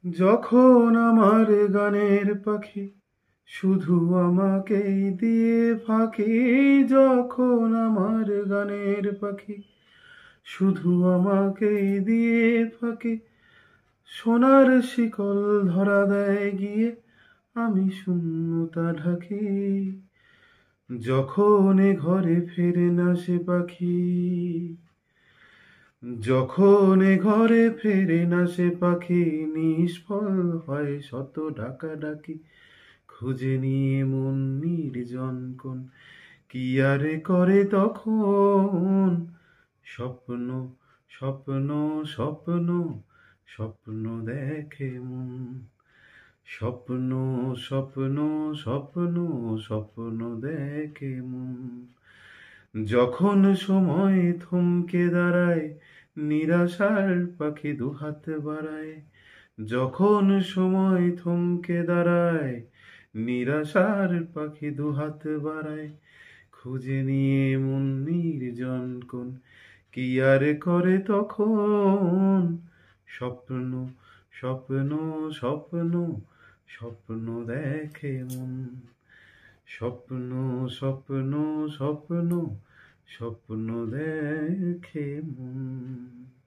যখন আমার গানের পাখি শুধু আমাকেই দিয়ে ফাঁকি, যখন আমার গানের পাখি শুধু আমাকেই দিয়ে ফাঁকি, সোনার শিকল ধরা দেয় গিয়ে, আমি শূন্যতা ঢাকি। যখন এ ঘরে ফেরে না সে পাখি, যখন এ ঘরে ফেরে না সে পাখি, নিষ্ফল হয় শত ডাকাডাকি। খুঁজে নিয়ে মন নির্জন কোণ, কি আরে করে তখন। স্বপ্ন স্বপ্ন স্বপ্ন স্বপ্ন দেখে মন। স্বপ্ন স্বপ্ন স্বপ্ন স্বপ্ন দেখে মন। যখন সময় থমকে দাঁড়ায়, নিরাশার পাখি দুহাত বাড়ায়। যখন সময় থমকে দাঁড়ায়, নিরাশার পাখি দুহাত বাড়ায়। খুঁজে নিয়ে মন নির্জন কোণ, কি আর করে তখন। স্বপ্ন স্বপ্ন স্বপ্ন স্বপ্ন দেখে মন। স্বপ্ন স্বপ্ন স্বপ্ন স্বপ্ন দেখে মন।